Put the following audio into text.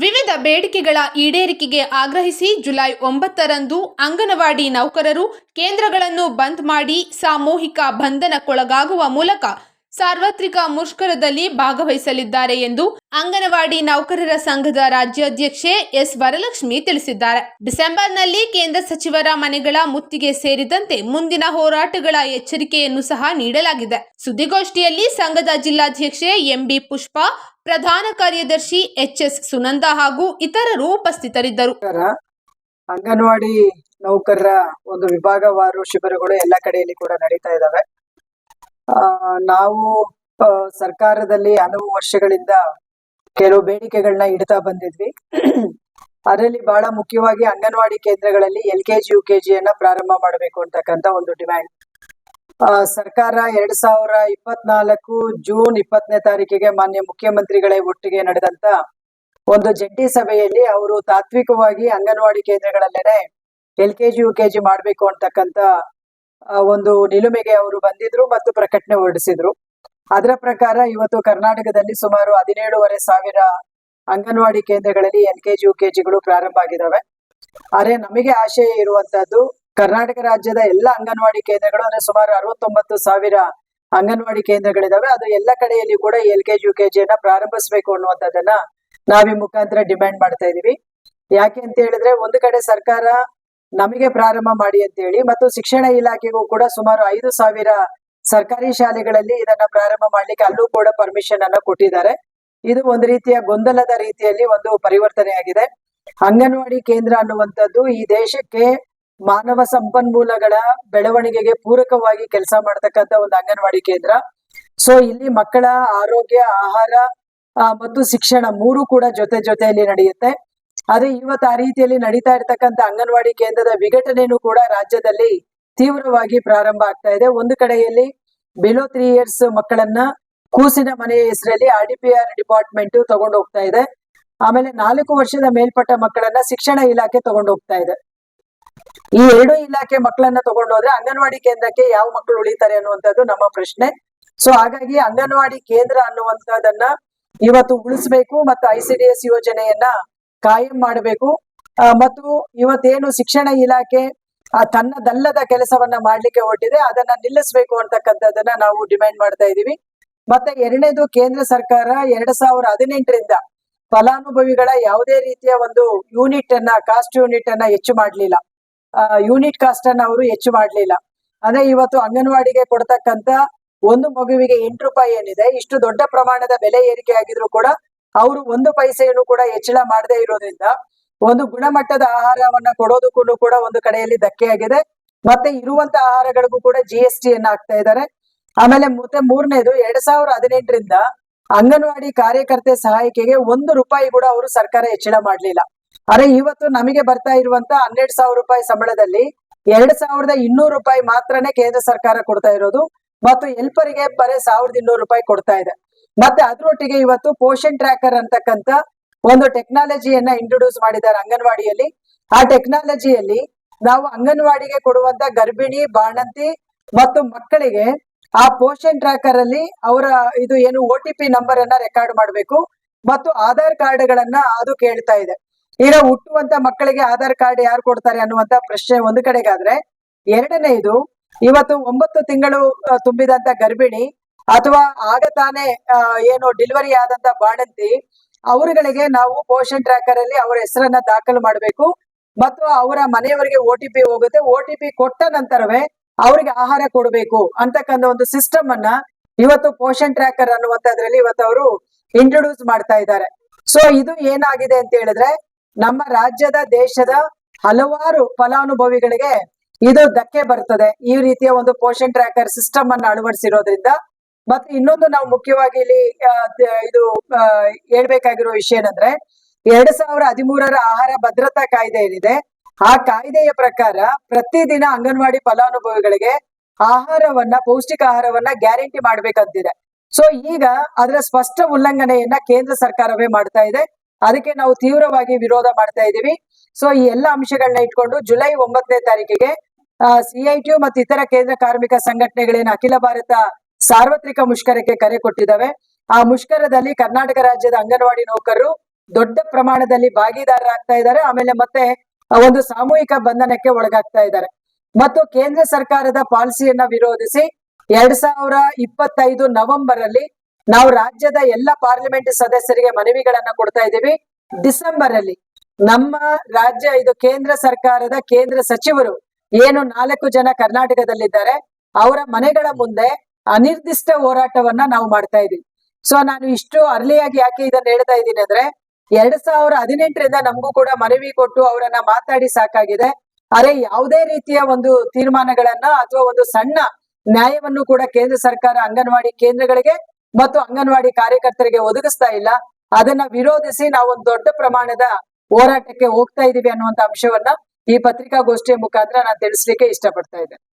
ವಿವಿಧ ಬೇಡಿಕೆಗಳ ಈಡೇರಿಕೆಗೆ ಆಗ್ರಹಿಸಿ ಜುಲೈ 9ರಂದು ಅಂಗನವಾಡಿ ನೌಕರರು ಕೇಂದ್ರಗಳನ್ನು ಬಂದ್ ಮಾಡಿ ಸಾಮೂಹಿಕ ಬಂಧನಕ್ಕೊಳಗಾಗುವ ಮೂಲಕ ಸಾರ್ವತ್ರಿಕ ಮುಷ್ಕರದಲ್ಲಿ ಭಾಗವಹಿಸಲಿದ್ದಾರೆ ಎಂದು ಅಂಗನವಾಡಿ ನೌಕರರ ಸಂಘದ ರಾಜ್ಯಾಧ್ಯಕ್ಷೆ ಎಸ್ ವರಲಕ್ಷ್ಮಿ ತಿಳಿಸಿದ್ದಾರೆ. ಡಿಸೆಂಬರ್ನಲ್ಲಿ ಕೇಂದ್ರ ಸಚಿವರ ಮನೆಗಳ ಮುತ್ತಿಗೆ ಸೇರಿದಂತೆ ಮುಂದಿನ ಹೋರಾಟಗಳ ಎಚ್ಚರಿಕೆಯನ್ನು ಸಹ ನೀಡಲಾಗಿದೆ. ಸುದ್ದಿಗೋಷ್ಠಿಯಲ್ಲಿ ಸಂಘದ ಜಿಲ್ಲಾಧ್ಯಕ್ಷೆ ಎಂಬಿ ಪುಷ್ಪ, ಪ್ರಧಾನ ಕಾರ್ಯದರ್ಶಿ ಎಚ್ಎಸ್ ಸುನಂದ ಹಾಗೂ ಇತರರು ಉಪಸ್ಥಿತರಿದ್ದರು. ಅಂಗನವಾಡಿ ನೌಕರರ ಒಂದು ವಿಭಾಗವಾರು ಶಿಬಿರಗಳು ಎಲ್ಲ ಕಡೆಯಲ್ಲಿ ಕೂಡ ನಡೀತಾ ಇದ್ದಾವೆ. ನಾವು ಸರ್ಕಾರದಲ್ಲಿ ಹಲವು ವರ್ಷಗಳಿಂದ ಕೆಲವು ಬೇಡಿಕೆಗಳನ್ನ ಇಡ್ತಾ ಬಂದಿದ್ವಿ. ಅದರಲ್ಲಿ ಬಹಳ ಮುಖ್ಯವಾಗಿ ಅಂಗನವಾಡಿ ಕೇಂದ್ರಗಳಲ್ಲಿ LKG UKG ಪ್ರಾರಂಭ ಮಾಡಬೇಕು ಅಂತಕ್ಕಂತ ಒಂದು ಡಿಮ್ಯಾಂಡ್. ಸರ್ಕಾರ 2024 ಜೂನ್ 20ನೇ ತಾರೀಕಿಗೆ ಮಾನ್ಯ ಮುಖ್ಯಮಂತ್ರಿಗಳೇ ಒಟ್ಟಿಗೆ ನಡೆದಂತ ಒಂದು ಜಂಟಿ ಸಭೆಯಲ್ಲಿ ಅವರು ತಾತ್ವಿಕವಾಗಿ ಅಂಗನವಾಡಿ ಕೇಂದ್ರಗಳಲ್ಲೇನೆ LKG UKG ಮಾಡಬೇಕು ಅಂತಕ್ಕಂತ ಒಂದು ನಿಲುಮೆಗೆ ಅವರು ಬಂದಿದ್ರು ಮತ್ತು ಪ್ರಕಟಣೆ ಹೊರಡಿಸಿದ್ರು. ಅದರ ಪ್ರಕಾರ ಇವತ್ತು ಕರ್ನಾಟಕದಲ್ಲಿ ಸುಮಾರು 17,500 ಅಂಗನವಾಡಿ ಕೇಂದ್ರಗಳಲ್ಲಿ LKG UKGಗಳು ಪ್ರಾರಂಭ ಆಗಿದ್ದಾವೆ. ಆದ್ರೆ ನಮಗೆ ಆಶಯ ಇರುವಂತದ್ದು ಕರ್ನಾಟಕ ರಾಜ್ಯದ ಎಲ್ಲ ಅಂಗನವಾಡಿ ಕೇಂದ್ರಗಳು ಅಂದ್ರೆ ಸುಮಾರು 69,000 ಅಂಗನವಾಡಿ ಕೇಂದ್ರಗಳಿದಾವೆ. ಅದು ಎಲ್ಲ ಕಡೆಯಲ್ಲಿ ಕೂಡ LKG UKG ಪ್ರಾರಂಭಿಸಬೇಕು ಅನ್ನುವಂಥದ್ದನ್ನ ನಾವ್ ಈ ಮುಖಾಂತರ ಡಿಮ್ಯಾಂಡ್ ಮಾಡ್ತಾ ಇದೀವಿ. ಯಾಕೆ ಅಂತ ಹೇಳಿದ್ರೆ ಒಂದು ಕಡೆ ಸರ್ಕಾರ ನಮಗೆ ಪ್ರಾರಂಭ ಮಾಡಿ ಅಂತ ಹೇಳಿ ಮತ್ತು ಶಿಕ್ಷಣ ಇಲಾಖೆಗೂ ಕೂಡ ಸುಮಾರು 5,000 ಸರ್ಕಾರಿ ಶಾಲೆಗಳಲ್ಲಿ ಇದನ್ನ ಪ್ರಾರಂಭ ಮಾಡ್ಲಿಕ್ಕೆ ಅಲ್ಲೂ ಕೂಡ ಪರ್ಮಿಷನ್ ಅನ್ನ ಕೊಟ್ಟಿದ್ದಾರೆ. ಇದು ಒಂದು ರೀತಿಯ ಗೊಂದಲದ ರೀತಿಯಲ್ಲಿ ಒಂದು ಪರಿವರ್ತನೆ ಆಗಿದೆ. ಅಂಗನವಾಡಿ ಕೇಂದ್ರ ಅನ್ನುವಂಥದ್ದು ಈ ದೇಶಕ್ಕೆ ಮಾನವ ಸಂಪನ್ಮೂಲಗಳ ಬೆಳವಣಿಗೆಗೆ ಪೂರಕವಾಗಿ ಕೆಲಸ ಮಾಡ್ತಕ್ಕಂಥ ಒಂದು ಅಂಗನವಾಡಿ ಕೇಂದ್ರ. ಸೊ ಇಲ್ಲಿ ಮಕ್ಕಳ ಆರೋಗ್ಯ, ಆಹಾರ ಮತ್ತು ಶಿಕ್ಷಣ ಮೂರು ಕೂಡ ಜೊತೆಯಲ್ಲಿ ನಡೆಯುತ್ತೆ. ಆದ್ರೆ ಇವತ್ತು ಆ ರೀತಿಯಲ್ಲಿ ನಡೀತಾ ಇರ್ತಕ್ಕಂಥ ಅಂಗನವಾಡಿ ಕೇಂದ್ರದ ವಿಘಟನೆಯೂ ಕೂಡ ರಾಜ್ಯದಲ್ಲಿ ತೀವ್ರವಾಗಿ ಪ್ರಾರಂಭ ಆಗ್ತಾ ಇದೆ. ಒಂದು ಕಡೆಯಲ್ಲಿ ಬಿಲೋ 3 years ಮಕ್ಕಳನ್ನ ಕೂಸಿನ ಮನೆಯ ಹೆಸರಲ್ಲಿ RDPR ಡಿಪಾರ್ಟ್ಮೆಂಟ್ ತಗೊಂಡು ಹೋಗ್ತಾ ಇದೆ. ಆಮೇಲೆ 4 ವರ್ಷದ ಮೇಲ್ಪಟ್ಟ ಮಕ್ಕಳನ್ನ ಶಿಕ್ಷಣ ಇಲಾಖೆ ತಗೊಂಡು ಹೋಗ್ತಾ ಇದೆ. ಈ ಎರಡು ಇಲಾಖೆ ಮಕ್ಕಳನ್ನ ತಗೊಂಡೋದ್ರೆ ಅಂಗನವಾಡಿ ಕೇಂದ್ರಕ್ಕೆ ಯಾವ ಮಕ್ಕಳು ಉಳಿತಾರೆ ಅನ್ನುವಂಥದ್ದು ನಮ್ಮ ಪ್ರಶ್ನೆ. ಸೊ ಹಾಗಾಗಿ ಅಂಗನವಾಡಿ ಕೇಂದ್ರ ಅನ್ನುವಂಥದ್ದನ್ನ ಇವತ್ತು ಉಳಿಸ್ಬೇಕು ಮತ್ತು ICDS ಯೋಜನೆಯನ್ನ ಕಾಯಂ ಮಾಡಬೇಕು. ಮತ್ತು ಇವತ್ತೇನು ಶಿಕ್ಷಣ ಇಲಾಖೆ ತನ್ನದಲ್ಲದ ಕೆಲಸವನ್ನ ಮಾಡ್ಲಿಕ್ಕೆ ಹೊರಟಿದೆ ಅದನ್ನ ನಿಲ್ಲಿಸಬೇಕು ಅಂತಕ್ಕಂಥದ್ದನ್ನ ನಾವು ಡಿಮ್ಯಾಂಡ್ ಮಾಡ್ತಾ ಇದೀವಿ. ಮತ್ತೆ ಎರಡನೇದು, ಕೇಂದ್ರ ಸರ್ಕಾರ 2018ರಿಂದ ಫಲಾನುಭವಿಗಳ ಯಾವುದೇ ರೀತಿಯ ಒಂದು ಕಾಸ್ಟ್ ಯೂನಿಟ್ ಅನ್ನ ಹೆಚ್ಚು ಮಾಡ್ಲಿಲ್ಲ. ಯೂನಿಟ್ ಕಾಸ್ಟ್ ಅನ್ನ ಅವರು ಹೆಚ್ಚು ಮಾಡ್ಲಿಲ್ಲ. ಅಂದ್ರೆ ಇವತ್ತು ಅಂಗನವಾಡಿಗೆ ಕೊಡ್ತಕ್ಕಂತ ಒಂದು ಮಗುವಿಗೆ 8 ರೂಪಾಯಿ ಏನಿದೆ, ಇಷ್ಟು ದೊಡ್ಡ ಪ್ರಮಾಣದ ಬೆಲೆ ಏರಿಕೆ ಆಗಿದ್ರು ಕೂಡ ಅವರು 1 ಪೈಸೆಯನ್ನು ಕೂಡ ಹೆಚ್ಚಳ ಮಾಡದೇ ಇರೋದ್ರಿಂದ ಒಂದು ಗುಣಮಟ್ಟದ ಆಹಾರವನ್ನ ಕೊಡೋದಕ್ಕೂ ಕೂಡ ಒಂದು ಕಡೆಯಲ್ಲಿ ಧಕ್ಕೆ ಆಗಿದೆ. ಮತ್ತೆ ಇರುವಂತ ಆಹಾರಗಳಿಗೂ ಕೂಡ GST ಹಾಕ್ತಾ ಇದ್ದಾರೆ. ಆಮೇಲೆ ಮತ್ತೆ ಮೂರನೇದು, 2018ರಿಂದ ಅಂಗನವಾಡಿ ಕಾರ್ಯಕರ್ತೆ ಸಹಾಯಕಿಗೆ 1 ರೂಪಾಯಿ ಕೂಡ ಅವರು ಸರ್ಕಾರ ಹೆಚ್ಚಳ ಮಾಡ್ಲಿಲ್ಲ. ಆದ್ರೆ ಇವತ್ತು ನಮಗೆ ಬರ್ತಾ ಇರುವಂತ 12,000 ರೂಪಾಯಿ ಸಂಬಳದಲ್ಲಿ 2,200 ರೂಪಾಯಿ ಮಾತ್ರನೇ ಕೇಂದ್ರ ಸರ್ಕಾರ ಕೊಡ್ತಾ ಇರೋದು ಮತ್ತು ಹೆಲ್ಪರಿಗೆ ಬರೀ 1,200 ರೂಪಾಯಿ ಕೊಡ್ತಾ ಇದೆ. ಮತ್ತೆ ಅದರೊಟ್ಟಿಗೆ ಇವತ್ತು ಪೋಷನ್ ಟ್ರ್ಯಾಕರ್ ಅಂತಕ್ಕಂತ ಒಂದು ಟೆಕ್ನಾಲಜಿಯನ್ನ ಇಂಟ್ರೊಡ್ಯೂಸ್ ಮಾಡಿದ್ದಾರೆ ಅಂಗನವಾಡಿಯಲ್ಲಿ. ಆ ಟೆಕ್ನಾಲಜಿಯಲ್ಲಿ ನಾವು ಅಂಗನವಾಡಿಗೆ ಕೊಡುವಂತ ಗರ್ಭಿಣಿ, ಬಾಣಂತಿ ಮತ್ತು ಮಕ್ಕಳಿಗೆ ಆ ಪೋಷನ್ ಟ್ರ್ಯಾಕರ್ ಅಲ್ಲಿ ಅವರ ಇದು ಏನು OTP ನಂಬರ್ ಅನ್ನ ರೆಕಾರ್ಡ್ ಮಾಡಬೇಕು ಮತ್ತು ಆಧಾರ್ ಕಾರ್ಡ್ಗಳನ್ನ ಅದು ಕೇಳ್ತಾ ಇದೆ. ಈಗ ಹುಟ್ಟುವಂತ ಮಕ್ಕಳಿಗೆ ಆಧಾರ್ ಕಾರ್ಡ್ ಯಾರು ಕೊಡ್ತಾರೆ ಅನ್ನುವಂತ ಪ್ರಶ್ನೆ ಒಂದು ಕಡೆಗಾದ್ರೆ, ಎರಡನೇದು ಇವತ್ತು 9 ತಿಂಗಳು ತುಂಬಿದಂತ ಗರ್ಭಿಣಿ ಅಥವಾ ಆಗ ತಾನೇ ಏನು ಡೆಲಿವರಿ ಆದಂತ ಬಾಣಂತಿ ಅವರುಗಳಿಗೆ ನಾವು ಪೋಷನ್ ಟ್ರ್ಯಾಕರ್ ಅಲ್ಲಿ ಅವರ ಹೆಸರನ್ನ ದಾಖಲು ಮಾಡಬೇಕು ಮತ್ತು ಅವರ ಮನೆಯವರಿಗೆ OTP ಹೋಗುತ್ತೆ. OTP ಕೊಟ್ಟ ನಂತರವೇ ಅವರಿಗೆ ಆಹಾರ ಕೊಡಬೇಕು ಅಂತಕ್ಕಂಥ ಒಂದು ಸಿಸ್ಟಮ್ ಅನ್ನ ಇವತ್ತು ಪೋಷನ್ ಟ್ರ್ಯಾಕರ್ ಅನ್ನುವಂಥದ್ರಲ್ಲಿ ಇವತ್ತು ಅವರು ಇಂಟ್ರೊಡ್ಯೂಸ್ ಮಾಡ್ತಾ ಇದ್ದಾರೆ. ಸೊ ಇದು ಏನಾಗಿದೆ ಅಂತ ಹೇಳಿದ್ರೆ ನಮ್ಮ ರಾಜ್ಯದ ದೇಶದ ಹಲವಾರು ಫಲಾನುಭವಿಗಳಿಗೆ ಇದು ಧಕ್ಕೆ ಬರ್ತದೆ ಈ ರೀತಿಯ ಒಂದು ಪೋಷನ್ ಟ್ರ್ಯಾಕರ್ ಸಿಸ್ಟಮ್ ಅನ್ನ ಅಳವಡಿಸಿರೋದ್ರಿಂದ. ಮತ್ತೆ ಇನ್ನೊಂದು ನಾವು ಮುಖ್ಯವಾಗಿ ಇಲ್ಲಿ ಇದು ಹೇಳ್ಬೇಕಾಗಿರೋ ವಿಷಯ ಏನಂದ್ರೆ 2013ರ ಆಹಾರ ಭದ್ರತಾ ಕಾಯ್ದೆ ಏನಿದೆ, ಆ ಕಾಯ್ದೆಯ ಪ್ರಕಾರ ಪ್ರತಿದಿನ ಅಂಗನವಾಡಿ ಫಲಾನುಭವಿಗಳಿಗೆ ಪೌಷ್ಟಿಕ ಆಹಾರವನ್ನ ಗ್ಯಾರಂಟಿ ಮಾಡ್ಬೇಕಂತಿದೆ. ಸೊ ಈಗ ಅದರ ಸ್ಪಷ್ಟ ಉಲ್ಲಂಘನೆಯನ್ನ ಕೇಂದ್ರ ಸರ್ಕಾರವೇ ಮಾಡ್ತಾ ಇದೆ. ಅದಕ್ಕೆ ನಾವು ತೀವ್ರವಾಗಿ ವಿರೋಧ ಮಾಡ್ತಾ ಇದೀವಿ. ಸೊ ಈ ಎಲ್ಲ ಅಂಶಗಳನ್ನ ಇಟ್ಕೊಂಡು ಜುಲೈ 9ನೇ ತಾರೀಕಿಗೆ CITU ಮತ್ತು ಇತರ ಕೇಂದ್ರ ಕಾರ್ಮಿಕ ಸಂಘಟನೆಗಳೇನು ಅಖಿಲ ಭಾರತ ಸಾರ್ವತ್ರಿಕ ಮುಷ್ಕರಕ್ಕೆ ಕರೆ ಕೊಟ್ಟಿದ್ದಾವೆ. ಆ ಮುಷ್ಕರದಲ್ಲಿ ಕರ್ನಾಟಕ ರಾಜ್ಯದ ಅಂಗನವಾಡಿ ನೌಕರರು ದೊಡ್ಡ ಪ್ರಮಾಣದಲ್ಲಿ ಭಾಗಿದಾರರಾಗ್ತಾ ಇದ್ದಾರೆ. ಆಮೇಲೆ ಮತ್ತೆ ಒಂದು ಸಾಮೂಹಿಕ ಬಂಧನಕ್ಕೆ ಒಳಗಾಗ್ತಾ ಇದ್ದಾರೆ. ಮತ್ತು ಕೇಂದ್ರ ಸರ್ಕಾರದ ಪಾಲಿಸಿಯನ್ನ ವಿರೋಧಿಸಿ 2025 ನವೆಂಬರ್ ಅಲ್ಲಿ ನಾವು ರಾಜ್ಯದ ಎಲ್ಲ ಪಾರ್ಲಿಮೆಂಟ್ ಸದಸ್ಯರಿಗೆ ಮನವಿಗಳನ್ನ ಕೊಡ್ತಾ ಇದ್ದೀವಿ. ಡಿಸೆಂಬರ್ ಅಲ್ಲಿ ನಮ್ಮ ರಾಜ್ಯ ಇದು ಕೇಂದ್ರ ಸರ್ಕಾರದ ಕೇಂದ್ರ ಸಚಿವರು ಏನು 4 ಜನ ಕರ್ನಾಟಕದಲ್ಲಿದ್ದಾರೆ ಅವರ ಮನೆಗಳ ಮುಂದೆ ಅನಿರ್ದಿಷ್ಟ ಹೋರಾಟವನ್ನ ನಾವು ಮಾಡ್ತಾ ಇದೀವಿ. ಸೊ ನಾನು ಇಷ್ಟು ಅರ್ಲಿಯಾಗಿ ಯಾಕೆ ಇದನ್ನ ಹೇಳ್ತಾ ಇದ್ದೀನಿ ಅಂದ್ರೆ 2018ರಿಂದ ನಮಗೂ ಕೂಡ ಮನವಿ ಕೊಟ್ಟು ಅವರನ್ನ ಮಾತಾಡಿ ಸಾಕಾಗಿದೆ. ಅರೆ ಯಾವುದೇ ರೀತಿಯ ಒಂದು ತೀರ್ಮಾನಗಳನ್ನ ಅಥವಾ ಒಂದು ಸಣ್ಣ ನ್ಯಾಯವನ್ನು ಕೂಡ ಕೇಂದ್ರ ಸರ್ಕಾರ ಅಂಗನವಾಡಿ ಕೇಂದ್ರಗಳಿಗೆ ಮತ್ತು ಅಂಗನವಾಡಿ ಕಾರ್ಯಕರ್ತರಿಗೆ ಒದಗಿಸ್ತಾ ಇಲ್ಲ. ಅದನ್ನ ವಿರೋಧಿಸಿ ನಾವು ಒಂದು ದೊಡ್ಡ ಪ್ರಮಾಣದ ಹೋರಾಟಕ್ಕೆ ಹೋಗ್ತಾ ಇದೀವಿ ಅನ್ನುವಂತ ಅಂಶವನ್ನ ಈ ಪತ್ರಿಕಾಗೋಷ್ಠಿಯ ಮುಖಾಂತರ ನಾನು ತಿಳಿಸ್ಲಿಕ್ಕೆ ಇಷ್ಟಪಡ್ತಾ ಇದ್ದೇನೆ.